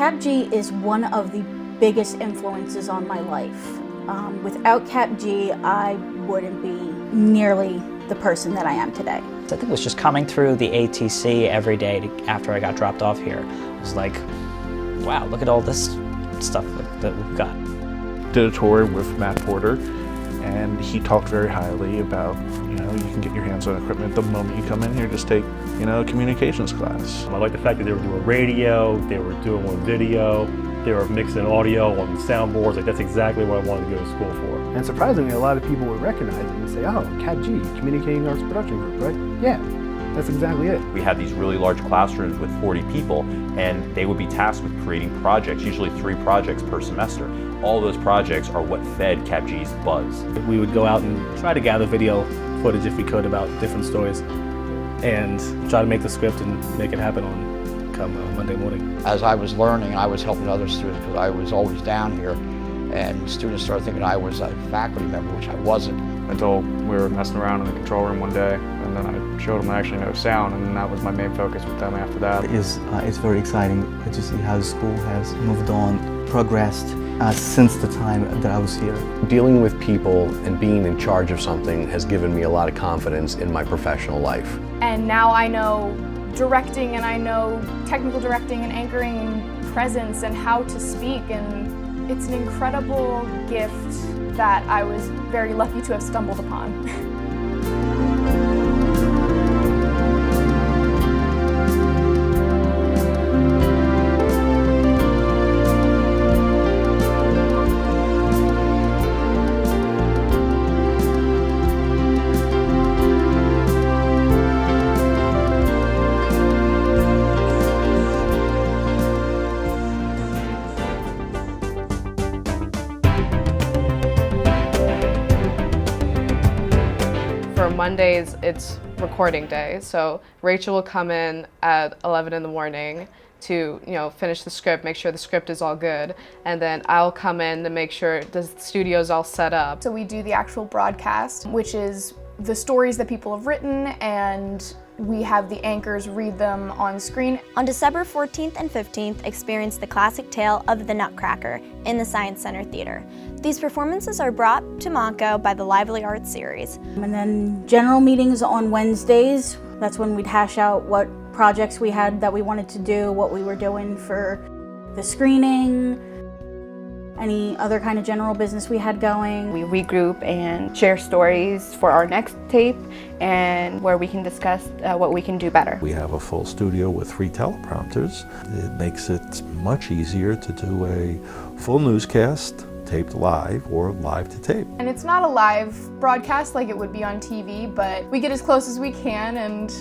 CAPG is one of the biggest influences on my life. Without CAPG, I wouldn't be nearly the person that I am today. I think it was just coming through the ATC every day after I got dropped off here. It was like, wow, look at all this stuff that we've got. Did a tour with Matt Porter, and he talked very highly about, you can get your hands on equipment the moment you come in here. Just take, a communications class. I like the fact that they were doing radio, they were doing video, they were mixing audio on soundboards. Like, that's exactly what I wanted to go to school for. And surprisingly, a lot of people would recognize it and say, oh, CAPG, Communicating Arts Production Group, right? Yeah, that's exactly it. We had these really large classrooms with 40 people, and they would be tasked with creating projects, usually 3 projects per semester. All those projects are what fed CAPG's buzz. We would go out and try to gather video footage if we could about different stories and try to make the script and make it happen on Monday morning. As I was learning, I was helping other students because I was always down here, and students started thinking I was a faculty member, which I wasn't. Until we were messing around in the control room one day, and then I showed them I actually know sound, and that was my main focus with them after that. It's very exciting to see how the school has moved on, progressed since the time that I was here. Dealing with people and being in charge of something has given me a lot of confidence in my professional life. And now I know directing, and I know technical directing and anchoring and presence and how to speak, and it's an incredible gift that I was very lucky to have stumbled upon. For Mondays, it's recording day, so Rachel will come in at 11 in the morning to finish the script, make sure the script is all good, and then I'll come in to make sure the studio's all set up. So we do the actual broadcast, which is the stories that people have written, and we have the anchors read them on screen. On December 14th and 15th, experience the classic tale of the Nutcracker in the Science Center Theater. These performances are brought to Montco by the Lively Arts series. And then general meetings on Wednesdays. That's when we'd hash out what projects we had that we wanted to do, what we were doing for the screening, any other kind of general business we had going. We regroup and share stories for our next tape and where we can discuss what we can do better. We have a full studio with 3 teleprompters. It makes it much easier to do a full newscast taped live or live to tape. And it's not a live broadcast like it would be on TV, but we get as close as we can and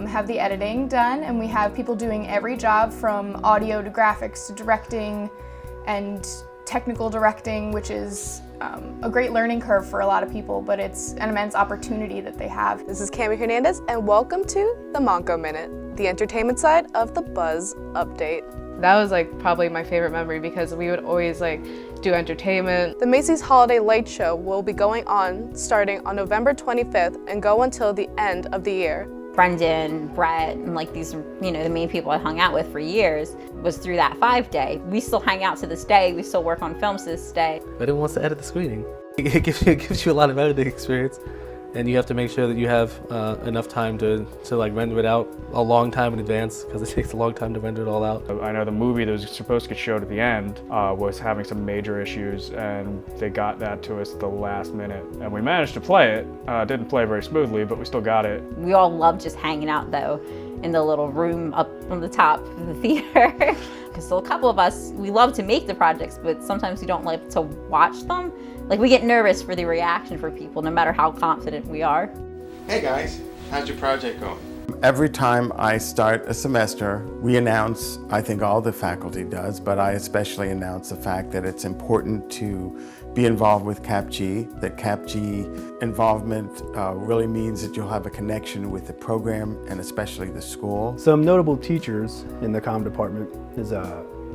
have the editing done, and we have people doing every job from audio to graphics to directing and technical directing, which is a great learning curve for a lot of people, but it's an immense opportunity that they have. This is Cami Hernandez, and welcome to the Montco Minute, the entertainment side of the Buzz Update. That was probably my favorite memory because we would always do entertainment. The Macy's Holiday Light Show will be going on starting on November 25th and go until the end of the year. Brendan, Brett, and these, the main people I hung out with for years was through that 5-day. We still hang out to this day. We still work on films to this day. But it wants to edit the screening. It gives you a lot of editing experience, and you have to make sure that you have enough time to render it out a long time in advance, because it takes a long time to render it all out. I know the movie that was supposed to get showed at the end was having some major issues, and they got that to us at the last minute. And we managed to play it. Didn't play very smoothly, but we still got it. We all love just hanging out though in the little room up on the top of the theater. Because a couple of us, we love to make the projects, but sometimes we don't like to watch them. We get nervous for the reaction for people, no matter how confident we are. Hey guys, how's your project going? Every time I start a semester, we announce, I think all the faculty does, but I especially announce the fact that it's important to be involved with CAPG, that CAPG involvement really means that you'll have a connection with the program and especially the school. Some notable teachers in the comm department is,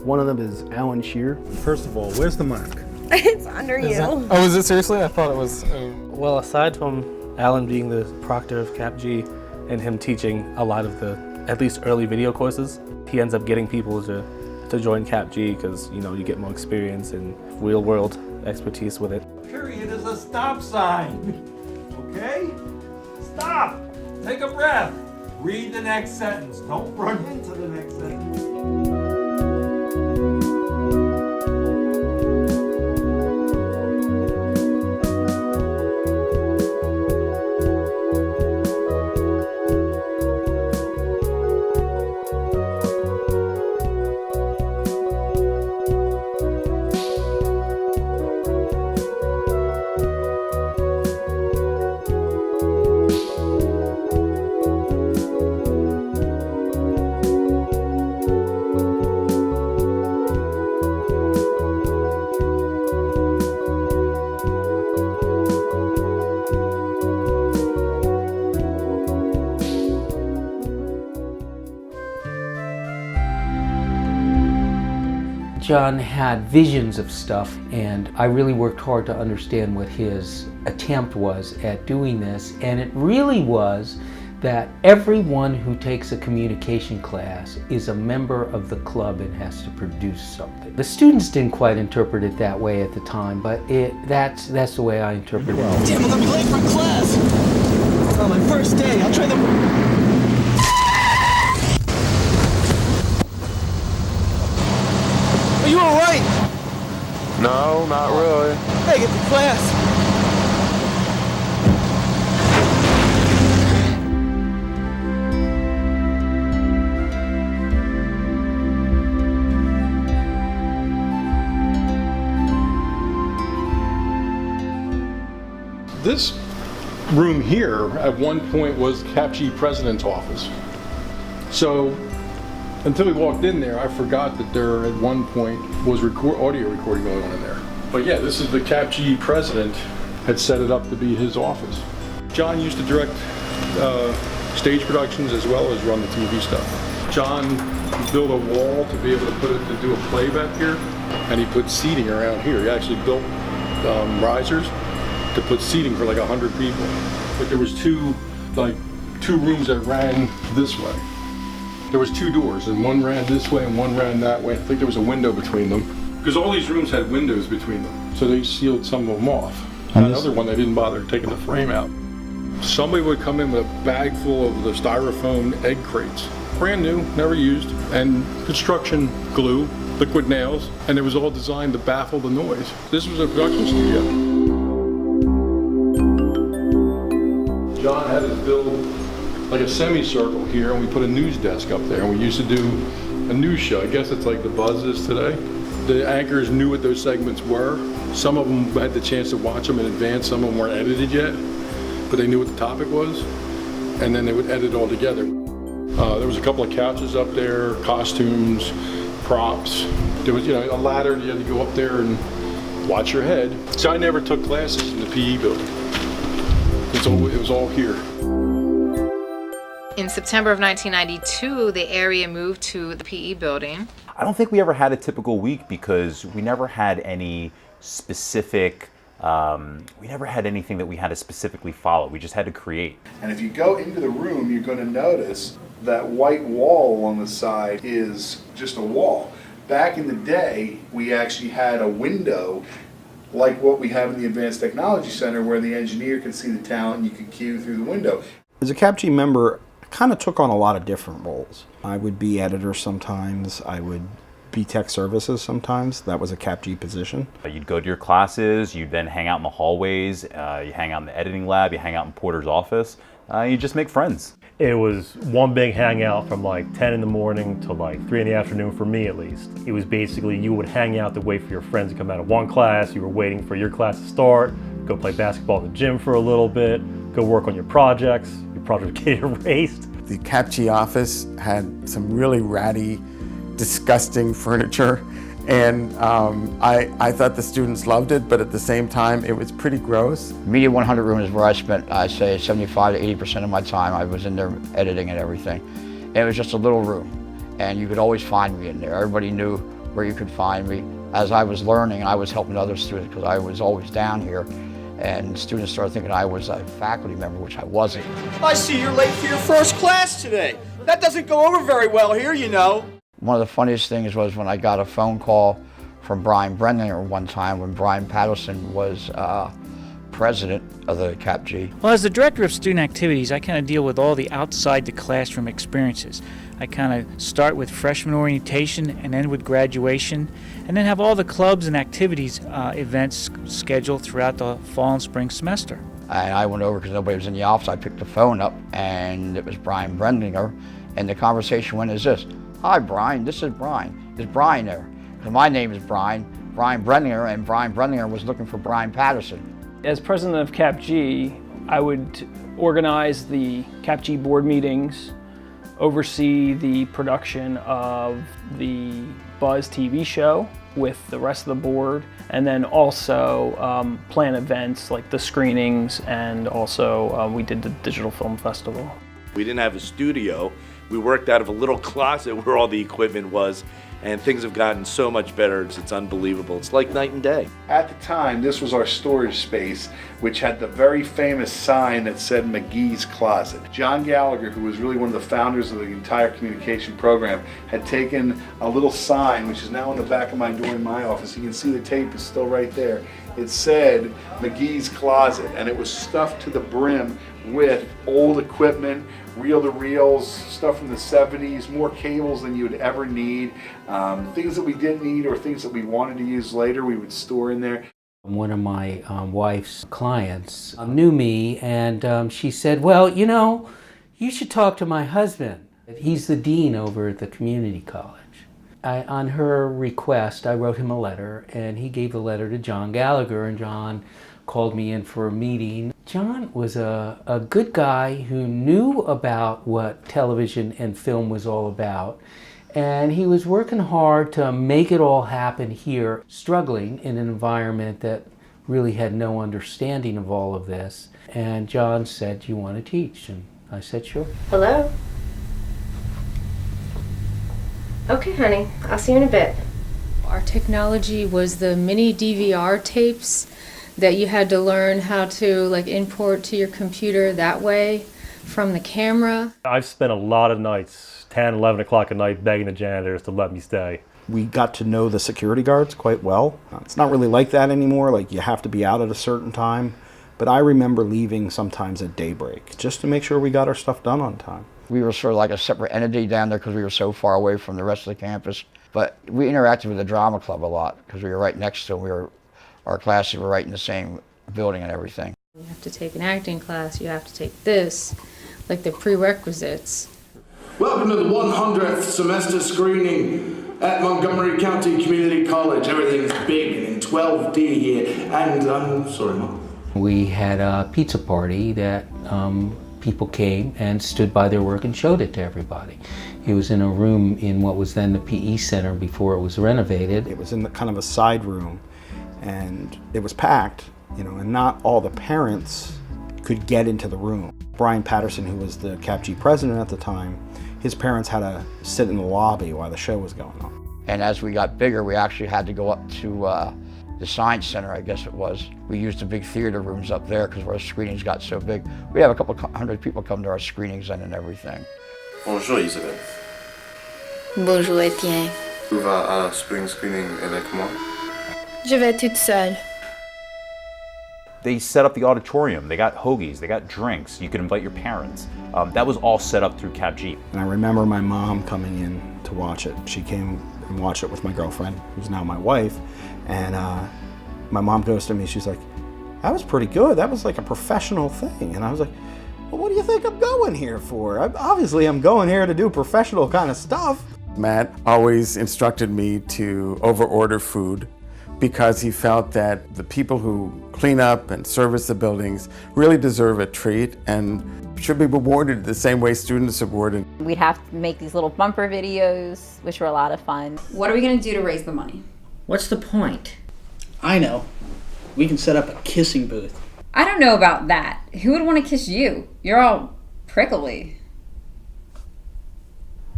one of them is Alan Shear. First of all, where's the mic? It's under you. Oh, is it seriously? I thought it was... Well, aside from Alan being the proctor of CAPG and him teaching a lot of the, at least early video courses, he ends up getting people to to join CAPG because you get more experience and real world expertise with it. Period is a stop sign. Okay? Stop. Take a breath. Read the next sentence. Don't run into the next sentence. John had visions of stuff, and I really worked hard to understand what his attempt was at doing this, and it really was that everyone who takes a communication class is a member of the club and has to produce something. The students didn't quite interpret it that way at the time, but that's the way I interpret it. Damn, I'm gonna be late for class! On my first day, I'll try them. Are you alright? No, not really. Hey, get to class. This room here at one point was CAPG president's office. So until we walked in there, I forgot that there at one point was audio recording going on in there. But yeah, this is the CAPG president had set it up to be his office. John used to direct stage productions as well as run the TV stuff. John built a wall to be able to do a play back here, and he put seating around here. He actually built risers to put seating for like 100 people. But there was two rooms that ran this way. There was two doors, and one ran this way and one ran that way. I think there was a window between them, because all these rooms had windows between them. So they sealed some of them off. Another one, they didn't bother taking the frame out. Somebody would come in with a bag full of the styrofoam egg crates. Brand new, never used, and construction glue, liquid nails, and it was all designed to baffle the noise. This was a production studio. John had us build like a semicircle here, and we put a news desk up there, and we used to do a news show. I guess it's like the Buzz is today. The anchors knew what those segments were. Some of them had the chance to watch them in advance. Some of them weren't edited yet, but they knew what the topic was, and then they would edit it all together. There was a couple of couches up there, costumes, props. There was, a ladder. You had to go up there and watch your head. So I never took classes in the PE building. It was all here. In September of 1992, the area moved to the PE building. I don't think we ever had a typical week because we never had any specific, we never had anything that we had to specifically follow. We just had to create. And if you go into the room, you're going to notice that white wall along the side is just a wall. Back in the day, we actually had a window like what we have in the Advanced Technology Center where the engineer could see the talent and you could cue through the window. As a CAPG member, I kind of took on a lot of different roles. I would be editor sometimes, I would be tech services sometimes. That was a CAPG position. You'd go to your classes, you'd then hang out in the hallways, you hang out in the editing lab, you hang out in Porter's office, you just make friends. It was one big hangout from like 10 in the morning to like 3 in the afternoon for me at least. It was basically you would hang out to wait for your friends to come out of one class, you were waiting for your class to start, go play basketball in the gym for a little bit, go work on your projects, your project would get erased. The CAPG office had some really ratty, disgusting furniture, and I thought the students loved it, but at the same time it was pretty gross. Media 100 room is where I spent, I say, 75 to 80% of my time. I was in there editing and everything. And it was just a little room, and you could always find me in there. Everybody knew where you could find me. As I was learning, I was helping other students because I was always down here, and students started thinking I was a faculty member, which I wasn't. I see you're late for your first class today. That doesn't go over very well here, you know. One of the funniest things was when I got a phone call from Brian Brenninger one time when Brian Patterson was president of the CAPG. Well, as the director of student activities, I kind of deal with all the outside the classroom experiences. I kind of start with freshman orientation and end with graduation, and then have all the clubs and activities events scheduled throughout the fall and spring semester. And I went over because nobody was in the office. I picked the phone up, and it was Brian Brenninger, and the conversation went as this: "Hi, Brian. This is Brian. Is Brian there? Because my name is Brian Brenninger, and Brian Brenninger was looking for Brian Patterson." As president of CAPG, I would organize the CAPG board meetings, oversee the production of the Buzz TV show with the rest of the board, and then also plan events like the screenings, and also we did the Digital Film Festival. We didn't have a studio. We worked out of a little closet where all the equipment was, and things have gotten so much better. It's unbelievable. It's like night and day. At the time, this was our storage space, which had the very famous sign that said McGee's Closet. John Gallagher, who was really one of the founders of the entire communication program, had taken a little sign, which is now on the back of my door in my office. You can see the tape is still right there. It said McGee's Closet, and it was stuffed to the brim with old equipment, reel-to-reels, stuff from the 70s, more cables than you would ever need. Things that we didn't need or things that we wanted to use later, we would store in there. One of my wife's clients knew me, and she said, "Well, you know, you should talk to my husband. He's the dean over at the community college." On her request, I wrote him a letter, and he gave the letter to John Gallagher, and John called me in for a meeting. John was a good guy who knew about what television and film was all about, and he was working hard to make it all happen here, struggling in an environment that really had no understanding of all of this. And John said, "Do you want to teach?" And I said, "Sure." Hello? Okay, honey. I'll see you in a bit. Our technology was the mini DVR tapes that you had to learn how to like import to your computer that way from the camera. I've spent a lot of nights, 10, 11 o'clock at night, begging the janitors to let me stay. We got to know the security guards quite well. It's not really like that anymore, like you have to be out at a certain time. But I remember leaving sometimes at daybreak, just to make sure we got our stuff done on time. We were sort of like a separate entity down there because we were so far away from the rest of the campus. But we interacted with the drama club a lot because we were right next to them. Our classes were right in the same building and everything. You have to take an acting class, you have to take this, like the prerequisites. Welcome to the 100th semester screening at Montgomery County Community College. Everything is big and in 12D here. And I'm sorry, Mom. We had a pizza party that people came and stood by their work and showed it to everybody. It was in a room in what was then the PE center before it was renovated. It was in the kind of a side room, and it was packed, you know, and not all the parents could get into the room. Brian Patterson, who was the CAPG president at the time, his parents had to sit in the lobby while the show was going on. And as we got bigger, we actually had to go up to the Science Center, I guess it was. We used the big theater rooms up there because our screenings got so big. We have a couple hundred people come to our screenings then and everything. Bonjour Isabelle. Bonjour Etienne. Tu vas à Spring Screening avec moi? Je vais toute seule. They set up the auditorium, they got hoagies, they got drinks, you could invite your parents. That was all set up through CAPG. And I remember my mom coming in to watch it. She came and watched it with my girlfriend, who's now my wife, and my mom goes to me, she's like, "That was pretty good, that was like a professional thing." And I was like, "Well, what do you think I'm going here for? Obviously I'm going here to do professional kind of stuff." Matt always instructed me to over-order food because he felt that the people who clean up and service the buildings really deserve a treat and should be rewarded the same way students are rewarded. We'd have to make these little bumper videos, which were a lot of fun. What are we going to do to raise the money? What's the point? I know. We can set up a kissing booth. I don't know about that. Who would want to kiss you? You're all prickly.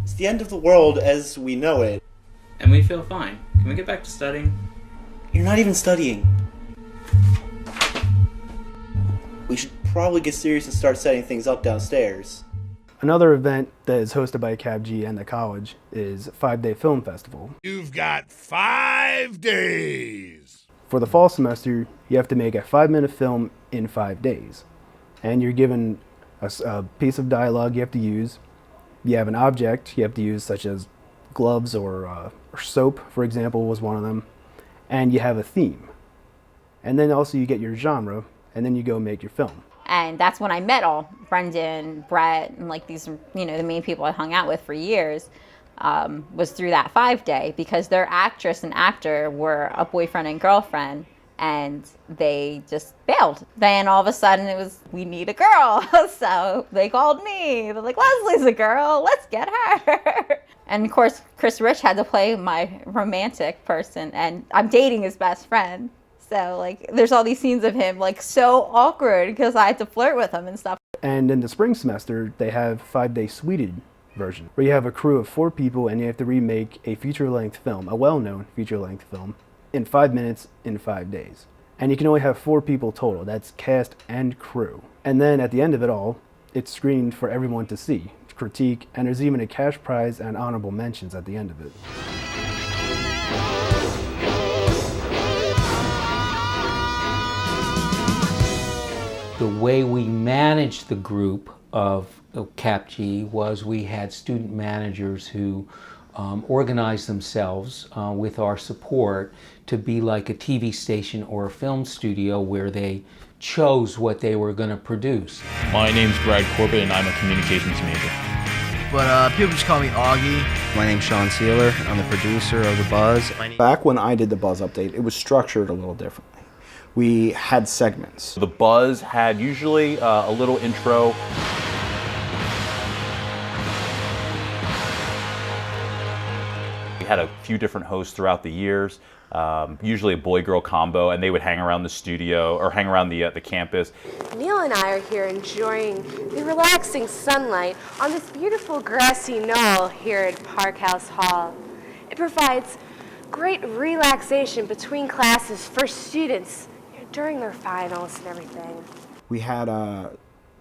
It's the end of the world as we know it. And we feel fine. Can we get back to studying? You're not even studying. We should probably get serious and start setting things up downstairs. Another event that is hosted by CAPG and the college is 5-Day Film Festival. You've got 5 days. For the fall semester, you have to make a 5-minute film in 5 days. And you're given a piece of dialogue you have to use. You have an object you have to use, such as gloves or soap, for example, was one of them. And you have a theme. And then also you get your genre, and then you go make your film. And that's when I met all Brendan, Brett, and like these, the main people I hung out with for years, was through that 5-day, because their actress and actor were a boyfriend and girlfriend, and they just bailed. Then all of a sudden it was, we need a girl. So they called me. They're like, Leslie's a girl, let's get her. And of course, Chris Rich had to play my romantic person, and I'm dating his best friend. So like, there's all these scenes of him like so awkward because I had to flirt with him and stuff. And in the spring semester, they have 5-Day Sweden version, where you have a crew of 4 people and you have to remake a feature-length film, a well-known feature-length film, in 5 minutes in 5 days. And you can only have 4 people total. That's cast and crew. And then at the end of it all, it's screened for everyone to see, to critique, and there's even a cash prize and honorable mentions at the end of it. The way we managed the group of CAPG was we had student managers who organized themselves with our support to be like a TV station or a film studio where they chose what they were going to produce. My name's Brad Corbett and I'm a communications major. But people just call me Augie. My name's Sean Sealer. I'm the producer of The Buzz. Back when I did the Buzz update, it was structured a little differently. We had segments. The Buzz had usually a little intro. We had a few different hosts throughout the years, usually a boy-girl combo, and they would hang around the studio or hang around the campus. Neil and I are here enjoying the relaxing sunlight on this beautiful grassy knoll here at Park House Hall. It provides great relaxation between classes for students during their finals and everything. We had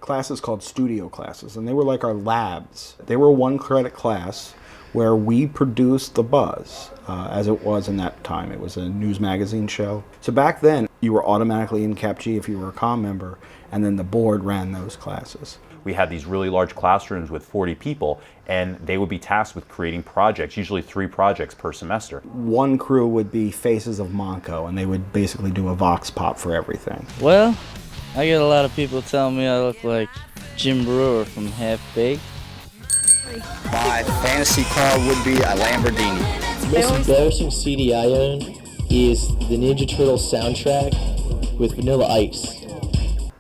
classes called studio classes, and they were like our labs. They were a 1-credit class where we produced The Buzz, as it was in that time. It was a news magazine show. So back then, you were automatically in CAPG if you were a comm member, and then the board ran those classes. We had these really large classrooms with 40 people, and they would be tasked with creating projects, usually 3 projects per semester. One crew would be Faces of Montco, and they would basically do a vox pop for everything. Well, I get a lot of people telling me I look like Jim Brewer from Half Baked. My fantasy car would be a Lamborghini. The most embarrassing CD I own is the Ninja Turtles soundtrack with Vanilla Ice.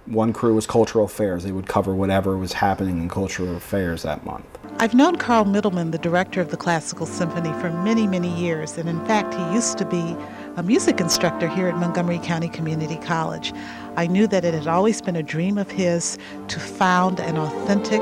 One crew was cultural affairs. They would cover whatever was happening in cultural affairs that month. I've known Carl Middleman, the director of the Classical Symphony, for many, many years, and in fact, he used to be a music instructor here at Montgomery County Community College. I knew that it had always been a dream of his to found an authentic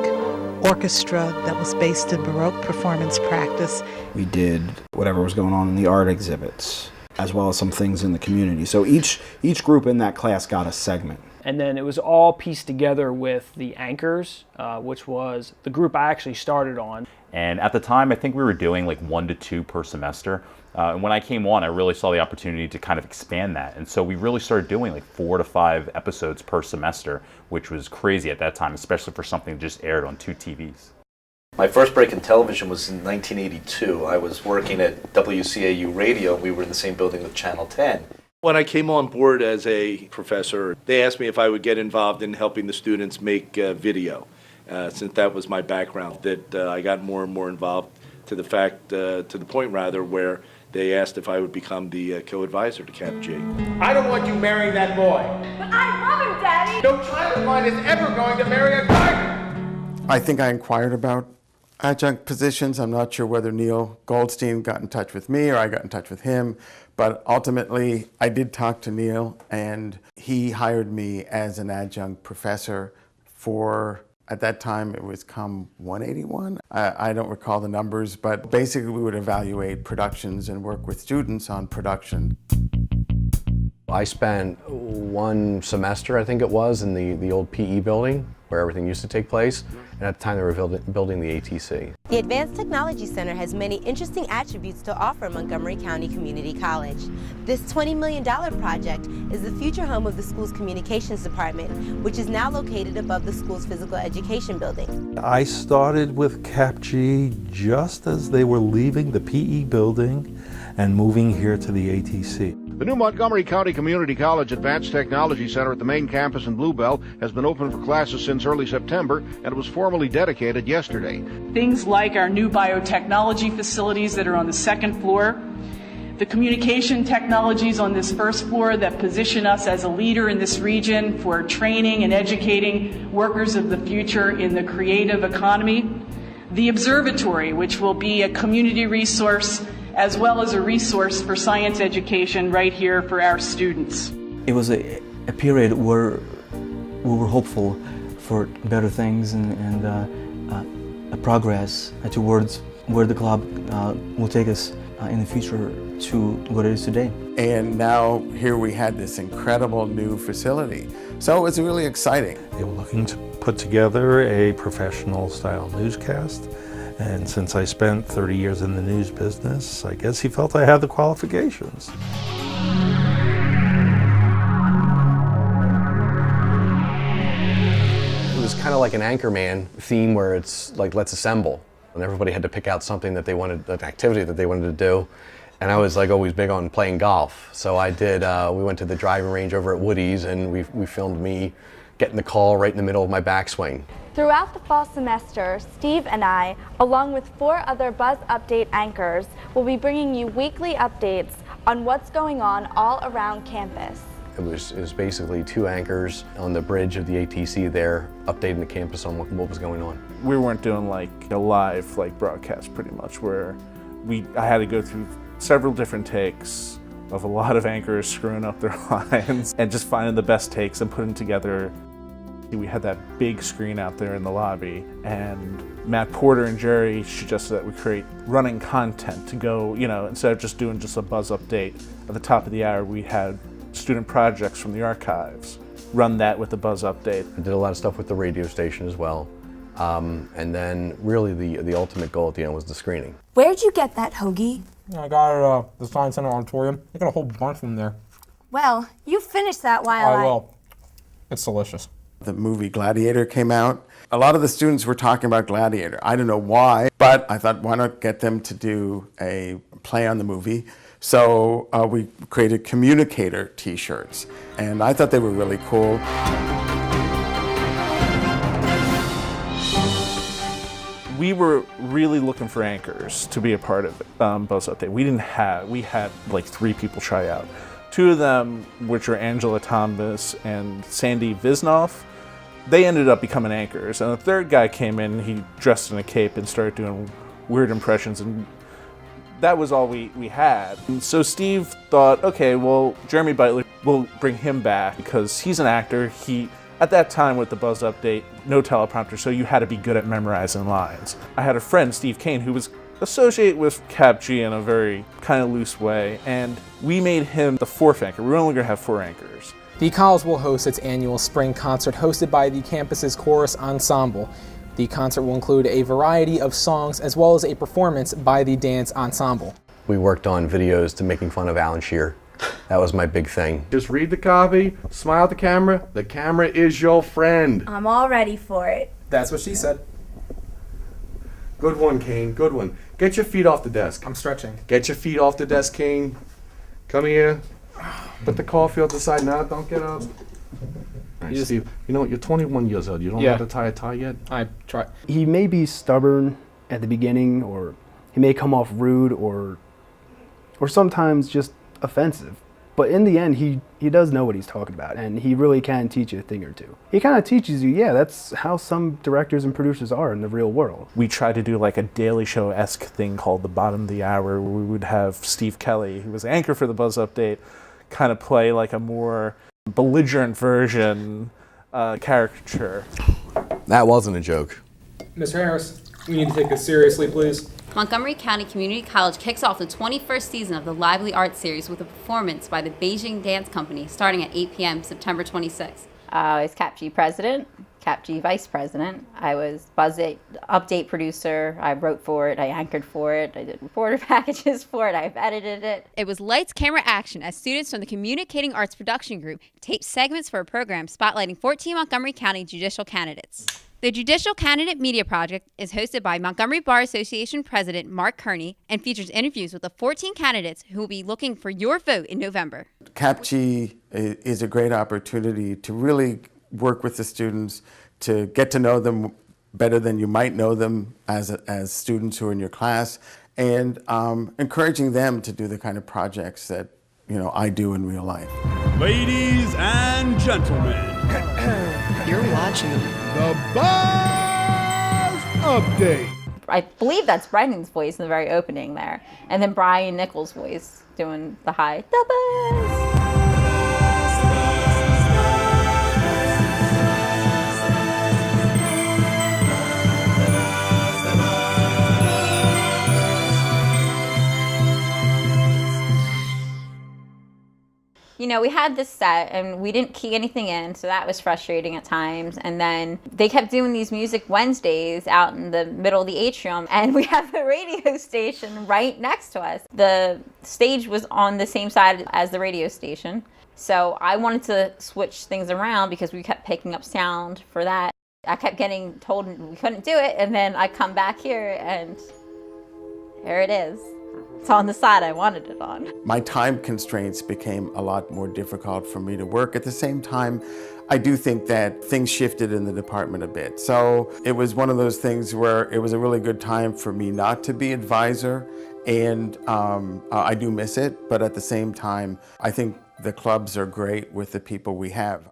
orchestra that was based in Baroque performance practice. We did whatever was going on in the art exhibits, as well as some things in the community. So each group in that class got a segment. And then it was all pieced together with the Anchors, which was the group I actually started on. And at the time, I think we were doing like 1 to 2 per semester. And when I came on, I really saw the opportunity to kind of expand that. And so we really started doing like 4 to 5 episodes per semester, which was crazy at that time, especially for something that just aired on 2 TVs. My first break in television was in 1982. I was working at WCAU Radio. We were in the same building with Channel 10. When I came on board as a professor, they asked me if I would get involved in helping the students make video, since that was my background. That I got more and more involved to the point where they asked if I would become the co-advisor to CAPG. I don't want you marrying that boy. But I love him, Daddy! No child of mine is ever going to marry a gardener. I think I inquired about adjunct positions. I'm not sure whether Neil Goldstein got in touch with me or I got in touch with him, but ultimately I did talk to Neil and he hired me as an adjunct professor for, at that time it was COM 181. I don't recall the numbers, but basically we would evaluate productions and work with students on production. I spent 1 semester, I think it was, in the old PE building where everything used to take place, and at the time they were building the ATC. The Advanced Technology Center has many interesting attributes to offer Montgomery County Community College. This $20 million project is the future home of the school's communications department, which is now located above the school's physical education building. I started with CAPG just as they were leaving the PE building and moving here to the ATC. The new Montgomery County Community College Advanced Technology Center at the main campus in Bluebell has been open for classes since early September, and it was formally dedicated yesterday. Things like our new biotechnology facilities that are on the second floor, the communication technologies on this first floor that position us as a leader in this region for training and educating workers of the future in the creative economy, the observatory, which will be a community resource as well as a resource for science education right here for our students. It was a period where we were hopeful for better things and a progress towards where the club will take us in the future to what it is today. And now here we had this incredible new facility. So it was really exciting. They were looking to put together a professional style newscast. And since I spent 30 years in the news business, I guess he felt I had the qualifications. It was kind of like an Anchorman theme where it's like, let's assemble. And everybody had to pick out something that they wanted, an activity that they wanted to do. And I was like always big on playing golf. So I did, we went to the driving range over at Woody's and we filmed me getting the call right in the middle of my backswing. Throughout the fall semester, Steve and I, along with 4 other Buzz Update anchors, will be bringing you weekly updates on what's going on all around campus. It was basically 2 anchors on the bridge of the ATC there, updating the campus on what was going on. We weren't doing like a live broadcast pretty much, where I had to go through several different takes of a lot of anchors screwing up their lines and just finding the best takes and putting together. We had that big screen out there in the lobby, and Matt Porter and Jerry suggested that we create running content to go, instead of just doing just a Buzz Update at the top of the hour, we had student projects from the archives. Run that with the Buzz Update. I did a lot of stuff with the radio station as well. And then really the ultimate goal at the end was the screening. Where'd you get that hoagie? I got it at the Science Center Auditorium. I got a whole bunch from there. Well, you finish that while I will. It's delicious. The movie Gladiator came out. A lot of the students were talking about Gladiator. I don't know why, but I thought, why not get them to do a play on the movie? So we created Communicator t-shirts, and I thought they were really cool. We were really looking for anchors to be a part of Buzz Update. We had like 3 people try out. 2 of them, which are Angela Thomas and Sandy Visnoff, they ended up becoming anchors. And the 3rd guy came in, he dressed in a cape and started doing weird impressions, and that was all we had. And so Steve thought, okay, well, Jeremy Bitely, we'll bring him back because he's an actor. At that time with the Buzz Update, no teleprompter, so you had to be good at memorizing lines. I had a friend, Steve Kane, who was associated with CAPG in a very kind of loose way, and we made him the 4th anchor. We were only going to have 4 anchors. The college will host its annual spring concert hosted by the campus's chorus ensemble. The concert will include a variety of songs as well as a performance by the dance ensemble. We worked on videos to making fun of Alan Shearer. That was my big thing. Just read the copy, smile at the camera is your friend. I'm all ready for it. That's what she said. Good one, Kane, good one. Get your feet off the desk. I'm stretching. Get your feet off the desk, Kane. Come here. Put the coffee on the side now, don't get up. Right, Steve, you're 21 years old. You don't know how to tie a tie yet? I try. He may be stubborn at the beginning, or he may come off rude or sometimes just offensive. But in the end, he does know what he's talking about, and he really can teach you a thing or two. He kind of teaches you, that's how some directors and producers are in the real world. We tried to do like a Daily Show-esque thing called The Bottom of the Hour, where we would have Steve Kelly, who was anchor for the Buzz Update, kind of play like a more belligerent version caricature. That wasn't a joke. Mr. Harris, we need to take this seriously, please. Montgomery County Community College kicks off the 21st season of the Lively Arts Series with a performance by the Beijing Dance Company starting at 8 p.m. September 26th. As CAPG president, CAPG vice president. I was Buzz update producer. I wrote for it. I anchored for it. I did reporter packages for it. I've edited it. It was lights, camera, action as students from the Communicating Arts Production Group taped segments for a program spotlighting 14 Montgomery County judicial candidates. The Judicial Candidate Media Project is hosted by Montgomery Bar Association President Mark Kearney and features interviews with the 14 candidates who will be looking for your vote in November. CAPG is a great opportunity to really work with the students, to get to know them better than you might know them as students who are in your class, and encouraging them to do the kind of projects that I do in real life. Ladies and gentlemen, you're watching the Buzz Update. I believe that's Brendan's voice in the very opening there, and then Brian Nichols' voice doing the high, the Buzz. We had this set and we didn't key anything in, so that was frustrating at times. And then they kept doing these Music Wednesdays out in the middle of the atrium, and we have the radio station right next to us. The stage was on the same side as the radio station, so I wanted to switch things around because we kept picking up sound for that. I kept getting told we couldn't do it, and then I come back here and here it is. It's on the side I wanted it on. My time constraints became a lot more difficult for me to work. At the same time, I do think that things shifted in the department a bit. So it was one of those things where it was a really good time for me not to be advisor, and I do miss it, but at the same time, I think the clubs are great with the people we have.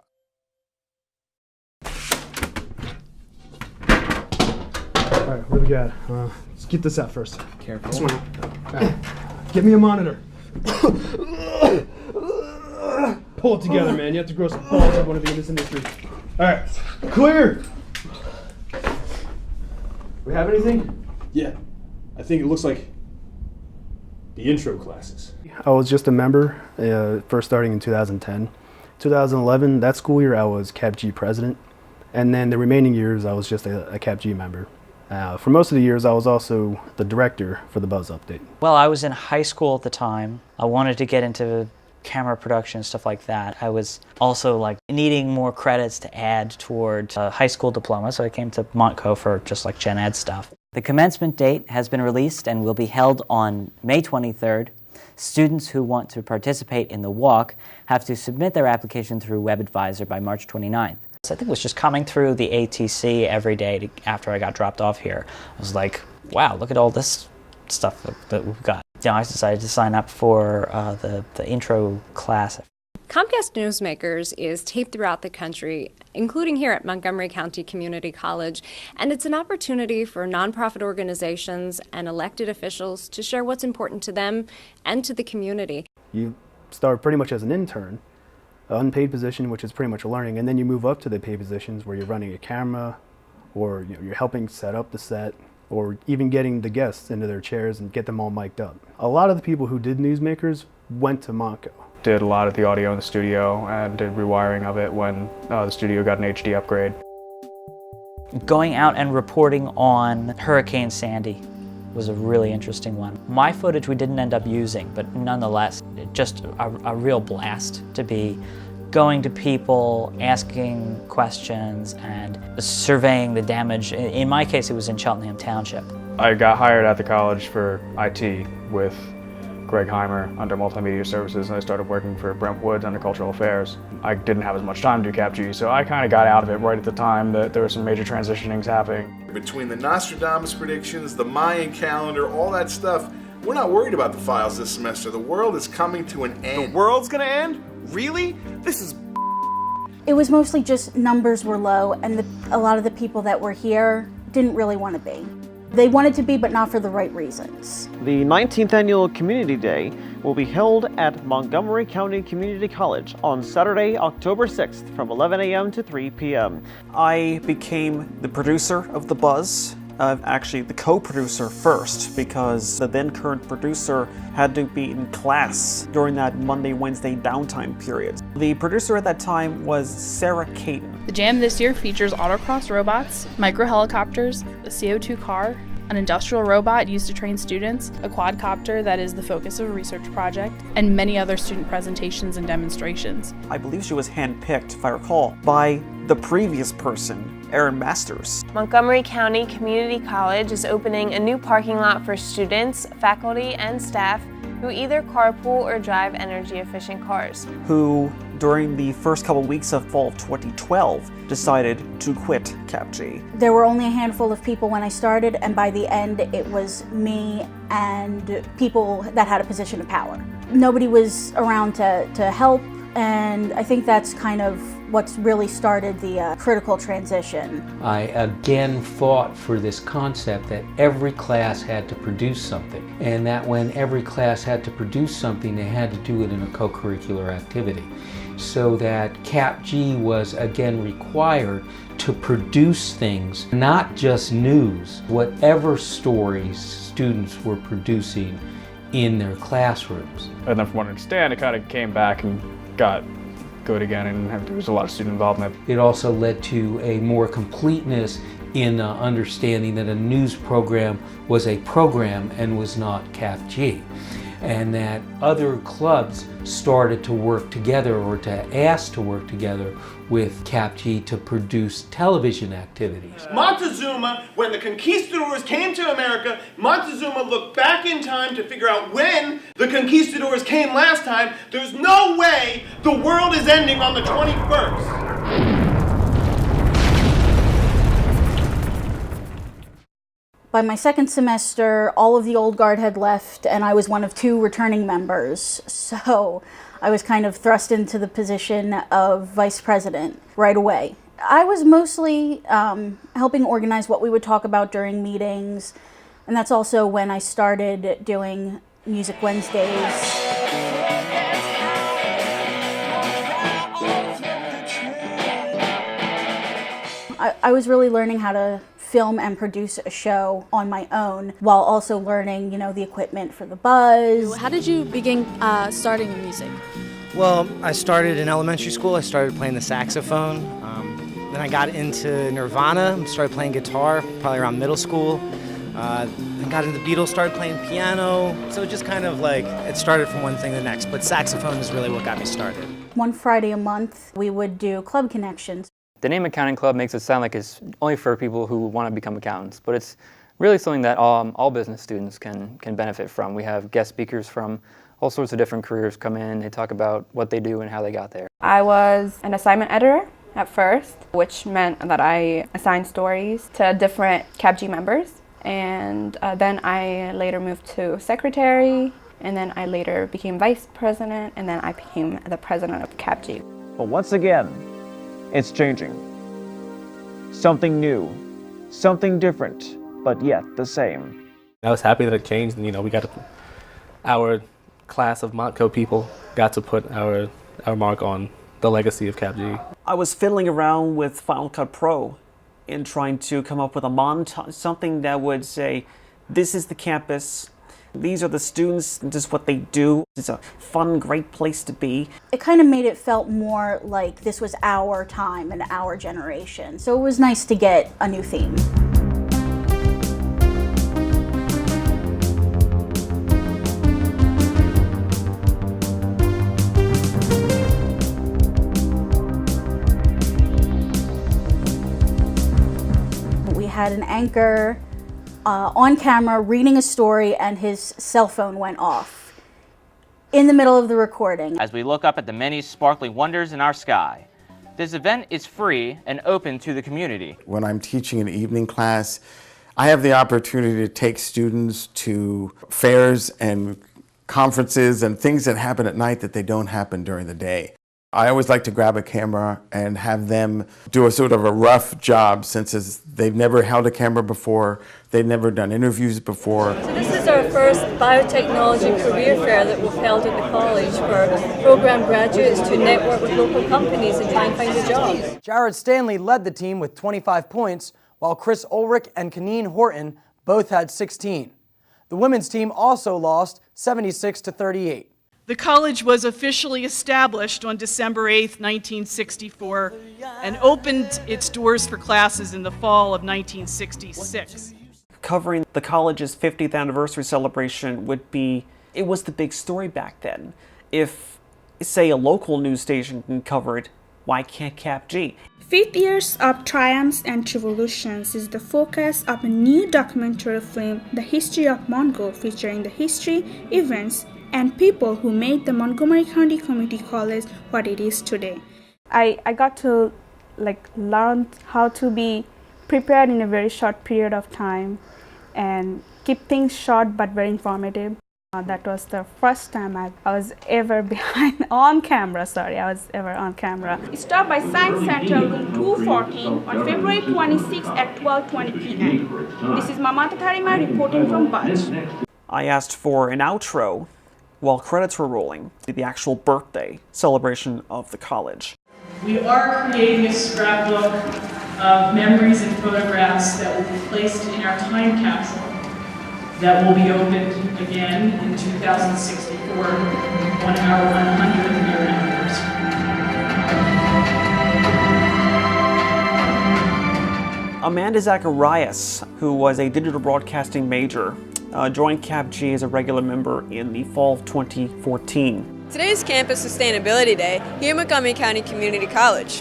All right, what do we got? Let's get this out first. Careful. This one. All right. Get me a monitor. Pull it together, man. You have to grow some balls if you want to be in this industry. All right, clear. We have anything? Yeah, I think it looks like the intro classes. I was just a member, first starting in 2010. 2011, that school year, I was CAPG president. And then the remaining years, I was just a CAPG member. For most of the years, I was also the director for the Buzz Update. Well, I was in high school at the time. I wanted to get into camera production and stuff like that. I was also needing more credits to add toward a high school diploma, so I came to Montco for just gen ed stuff. The commencement date has been released and will be held on May 23rd. Students who want to participate in the walk have to submit their application through WebAdvisor by March 29th. I think it was just coming through the ATC every day after I got dropped off here. I was like, wow, look at all this stuff that we've got. I decided to sign up for the intro class. Comcast Newsmakers is taped throughout the country, including here at Montgomery County Community College, and it's an opportunity for nonprofit organizations and elected officials to share what's important to them and to the community. You start pretty much as an intern, an unpaid position, which is pretty much learning, and then you move up to the paid positions where you're running a camera, or you're helping set up the set, or even getting the guests into their chairs and get them all mic'd up. A lot of the people who did Newsmakers went to Montco. Did a lot of the audio in the studio and did rewiring of it when the studio got an HD upgrade. Going out and reporting on Hurricane Sandy was a really interesting one. My footage we didn't end up using, but nonetheless, just a real blast to be going to people, asking questions, and surveying the damage. In my case, it was in Cheltenham Township. I got hired at the college for IT with Greg Heimer under Multimedia Services, and I started working for Brent Woods under Cultural Affairs. I didn't have as much time to do CAPG, so I kind of got out of it right at the time that there were some major transitionings happening. Between the Nostradamus predictions, the Mayan calendar, all that stuff, we're not worried about the files this semester. The world is coming to an end. The world's gonna end? Really? This is It was mostly just numbers were low, and a lot of the people that were here didn't really want to be. They wanted to be, but not for the right reasons. The 19th Annual Community Day will be held at Montgomery County Community College on Saturday, October 6th from 11 a.m. to 3 p.m. I became the producer of The Buzz actually the co-producer first, because the then current producer had to be in class during that Monday, Wednesday downtime period. The producer at that time was Sarah Caton. The jam this year features autocross robots, micro-helicopters, a CO2 car, an industrial robot used to train students, a quadcopter that is the focus of a research project, and many other student presentations and demonstrations. I believe she was handpicked, if I recall, by the previous person, Aaron Masters. Montgomery County Community College is opening a new parking lot for students, faculty, and staff who either carpool or drive energy-efficient cars. Who, during the first couple weeks of fall of 2012, decided to quit CAPG. There were only a handful of people when I started, and by the end it was me and people that had a position of power. Nobody was around to help, and I think that's kind of what's really started the critical transition. I again fought for this concept that every class had to produce something, and that when every class had to produce something, they had to do it in a co-curricular activity. So that CAPG was again required to produce things, not just news, whatever stories students were producing in their classrooms. And then from what I understand, it kind of came back and got good again, and there was a lot of student involvement. It also led to a more completeness in understanding that a news program was a program and was not CAPG, and that other clubs started to work together or to ask to work together with CAPG to produce television activities. Montezuma, when the conquistadors came to America, Montezuma looked back in time to figure out when the conquistadors came last time. There's no way the world is ending on the 21st. By my second semester, all of the old guard had left, and I was one of 2 returning members. So I was kind of thrust into the position of vice president right away. I was mostly helping organize what we would talk about during meetings, and that's also when I started doing Music Wednesdays. I was really learning how to film and produce a show on my own while also learning, the equipment for the buzz. How did you begin starting in music? Well, I started in elementary school. I started playing the saxophone. Then I got into Nirvana, started playing guitar probably around middle school. Then got into the Beatles, started playing piano. So it just kind of it started from one thing to the next, but saxophone is really what got me started. One Friday a month, we would do club connections. The name Accounting Club makes it sound like it's only for people who want to become accountants, but it's really something that all business students can benefit from. We have guest speakers from all sorts of different careers come in. They talk about what they do and how they got there. I was an assignment editor at first, which meant that I assigned stories to different CAPG members. And then I later moved to secretary, and then I later became vice president, and then I became the president of CAPG. But once again, it's changing. Something new, something different, but yet the same. I was happy that it changed, and we got our class of Montco people got to put our mark on the legacy of CAPG. I was fiddling around with Final Cut Pro and trying to come up with a montage, something that would say, this is the campus, these are the students, this is what they do. It's a fun, great place to be. It kind of made it felt more like this was our time and our generation. So it was nice to get a new theme. We had an anchor on camera reading a story, and his cell phone went off in the middle of the recording. As we look up at the many sparkling wonders in our sky, this event is free and open to the community. When I'm teaching an evening class, I have the opportunity to take students to fairs and conferences and things that happen at night that they don't happen during the day. I always like to grab a camera and have them do a sort of a rough job, since they've never held a camera before, they've never done interviews before. So this is our first biotechnology career fair that we've held at the college for program graduates to network with local companies and try and find a job. Jared Stanley led the team with 25 points, while Chris Ulrich and Kaneen Horton both had 16. The women's team also lost 76-38. The college was officially established on December 8, 1964, and opened its doors for classes in the fall of 1966. Covering the college's 50th anniversary celebration it was the big story back then. If, say, a local news station can cover it, why can't CAPG? 50 Years of Triumphs and Revolutions is the focus of a new documentary film, The History of Montco, featuring the history, events, and people who made the Montgomery County Community College what it is today. I got to learn how to be prepared in a very short period of time and keep things short but very informative. That was the first time I was ever on camera. It stopped by Science Center, room 214 on February 26 at 12:20 p.m. This is Mamata Tharima reporting from Butch. I asked for an outro while credits were rolling, the actual birthday celebration of the college. We are creating a scrapbook of memories and photographs that will be placed in our time capsule that will be opened again in 2064 on our 100th year anniversary. Amanda Zacharias, who was a digital broadcasting major, joined CAPG as a regular member in the fall of 2014. Today is Campus Sustainability Day here at Montgomery County Community College.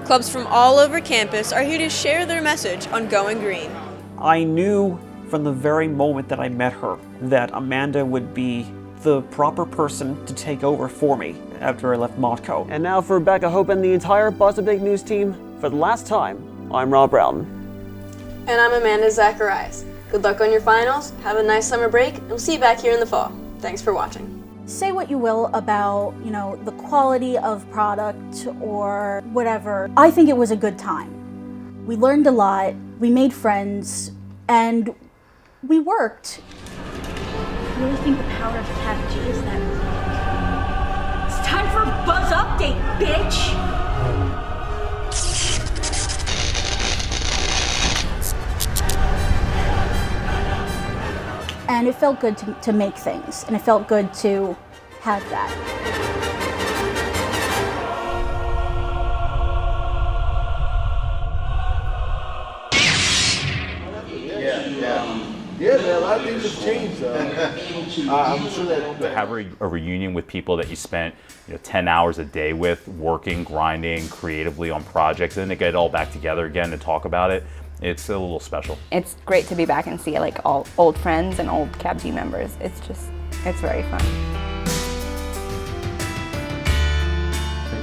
Clubs from all over campus are here to share their message on Going Green. I knew from the very moment that I met her that Amanda would be the proper person to take over for me after I left Montco. And now for Rebecca Hope and the entire Boston Big News team, for the last time, I'm Rob Broughton. And I'm Amanda Zacharias. Good luck on your finals, have a nice summer break, and we'll see you back here in the fall. Thanks for watching. Say what you will about, the quality of product or whatever. I think it was a good time. We learned a lot, we made friends, and we worked. I really think the power of CAPG is that it's time for a Buzz Update, bitch! And it felt good to make things, and it felt good to have that. Yeah, man, a lot of things have changed. I'm sure that to have a reunion with people that you spent 10 hours a day with, working, grinding, creatively on projects, and then to get it all back together again to talk about it, it's a little special. It's great to be back and see all old friends and old CAPG members. It's very fun.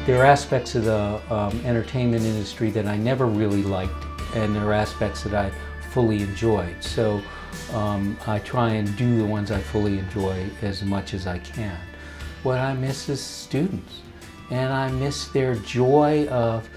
There are aspects of the entertainment industry that I never really liked, and there are aspects that I fully enjoyed. So I try and do the ones I fully enjoy as much as I can. What I miss is students, and I miss their joy of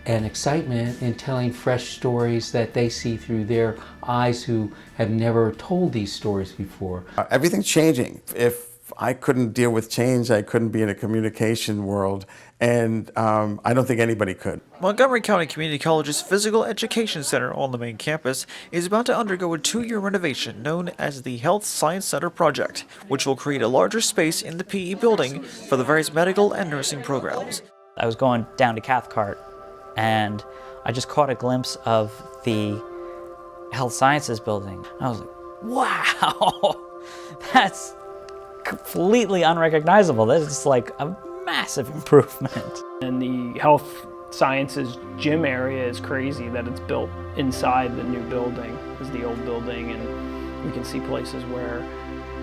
and excitement in telling fresh stories that they see through their eyes who have never told these stories before. Everything's changing. If I couldn't deal with change, I couldn't be in a communication world, and I don't think anybody could. Montgomery County Community College's Physical Education Center on the main campus is about to undergo a 2-year renovation known as the Health Science Center Project, which will create a larger space in the PE building for the various medical and nursing programs. I was going down to Cathcart, and I just caught a glimpse of the Health Sciences building. I was like, wow, that's completely unrecognizable. That's like a massive improvement. And the Health Sciences gym area is crazy that it's built inside the new building as the old building, and we can see places where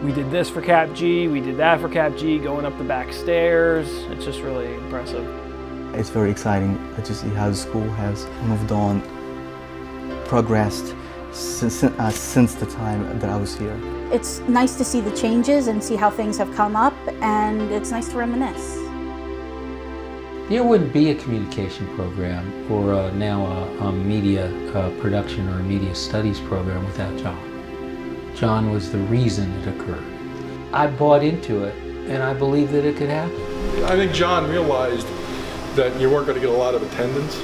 we did this for CAPG, we did that for CAPG, going up the back stairs. It's just really impressive. It's very exciting to see how the school has moved on, progressed since the time that I was here. It's nice to see the changes and see how things have come up, and it's nice to reminisce. There wouldn't be a communication program or now a media production or a media studies program without John. John was the reason it occurred. I bought into it, and I believe that it could happen. I think John realized that you weren't going to get a lot of attendance,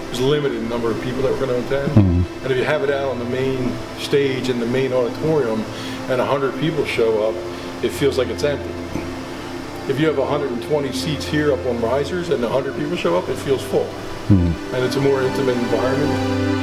there's a limited number of people that were going to attend. And if you have it out on the main stage in the main auditorium and 100 people show up, it feels like it's empty. If you have 120 seats here up on risers and 100 people show up, it feels full. And it's a more intimate environment.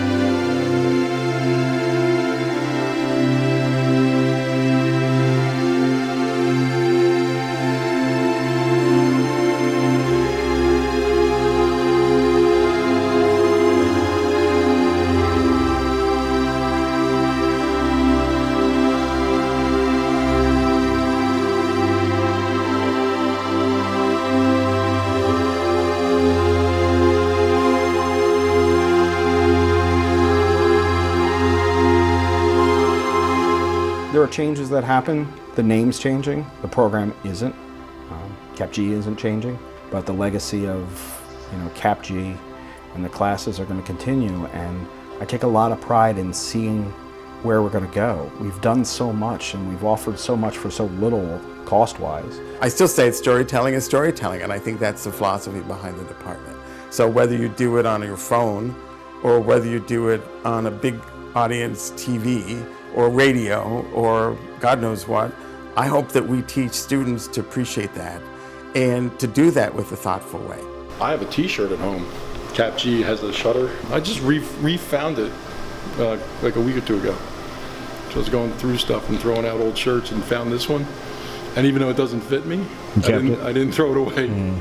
There are changes that happen. The name's changing. The program isn't. CAPG isn't changing, but the legacy of CAPG and the classes are going to continue. And I take a lot of pride in seeing where we're going to go. We've done so much, and we've offered so much for so little cost-wise. I still say storytelling is storytelling, and I think that's the philosophy behind the department. So whether you do it on your phone, or whether you do it on a big audience TV, or radio, or God knows what, I hope that we teach students to appreciate that and to do that with a thoughtful way. I have a t-shirt at home. CAPG has a shutter. I just refound it like a week or two ago. So I was going through stuff and throwing out old shirts and found this one. And even though it doesn't fit me, I didn't throw it away.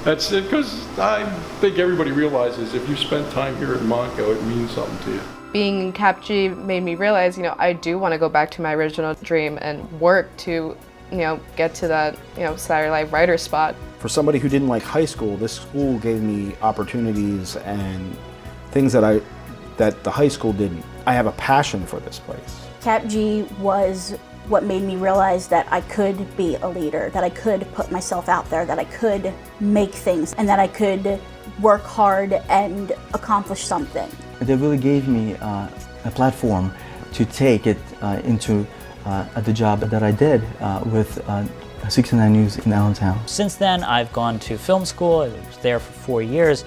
That's it, because I think everybody realizes if you spent time here at Montco, it means something to you. Being in CAPG made me realize, I do want to go back to my original dream and work to, get to that, Saturday Night Writer spot. For somebody who didn't like high school, this school gave me opportunities and things that the high school didn't. I have a passion for this place. CAPG was what made me realize that I could be a leader, that I could put myself out there, that I could make things, and that I could work hard and accomplish something. They really gave me a platform to take it into the job that I did with 69 News in Allentown. Since then, I've gone to film school. I was there for 4 years.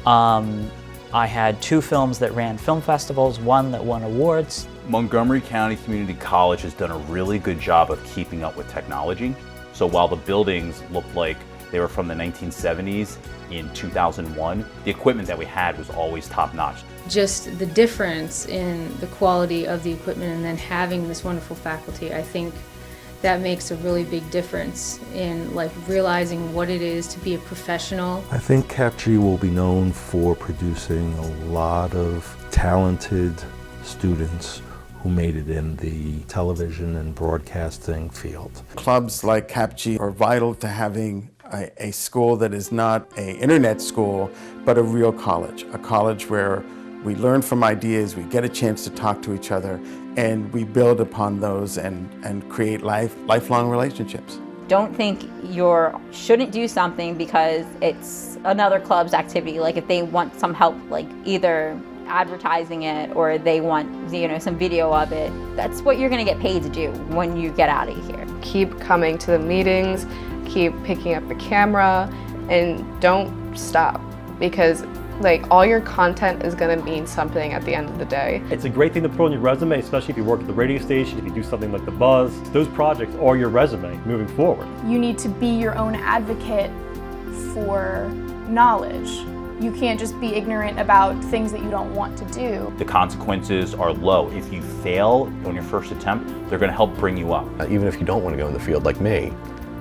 I had 2 films that ran film festivals, 1 that won awards. Montgomery County Community College has done a really good job of keeping up with technology. So while the buildings looked like they were from the 1970s in 2001, the equipment that we had was always top-notch. Just the difference in the quality of the equipment and then having this wonderful faculty, I think that makes a really big difference in realizing what it is to be a professional. I think CAPG will be known for producing a lot of talented students who made it in the television and broadcasting field. Clubs like CAPG are vital to having a school that is not an internet school, but a real college, a college where we learn from ideas, we get a chance to talk to each other, and we build upon those and create lifelong relationships. Don't think you shouldn't do something because it's another club's activity. Like if they want some help, either advertising it or they want some video of it, that's what you're going to get paid to do when you get out of here. Keep coming to the meetings, keep picking up the camera, and don't stop, because all your content is going to mean something at the end of the day. It's a great thing to put on your resume, especially if you work at the radio station, if you do something like The Buzz. Those projects are your resume moving forward. You need to be your own advocate for knowledge. You can't just be ignorant about things that you don't want to do. The consequences are low. If you fail on your first attempt, they're going to help bring you up. Even if you don't want to go in the field like me,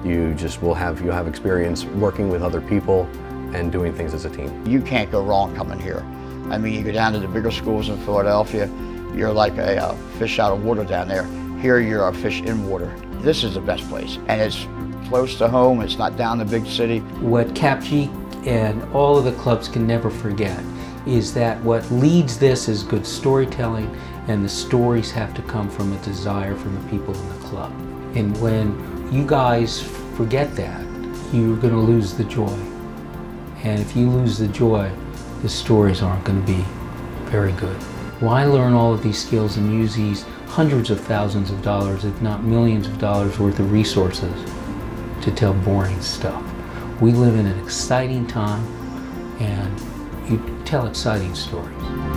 you'll have experience working with other people and doing things as a team. You can't go wrong coming here. I mean, you go down to the bigger schools in Philadelphia, you're like a fish out of water down there. Here you're a fish in water. This is the best place, and it's close to home, it's not down the big city. What CAPG and all of the clubs can never forget is that what leads this is good storytelling, and the stories have to come from a desire from the people in the club. And when you guys forget that, you're going to lose the joy. And if you lose the joy, the stories aren't going to be very good. Why learn all of these skills and use these hundreds of thousands of dollars, if not millions of dollars worth of resources to tell boring stuff? We live in an exciting time, and you tell exciting stories.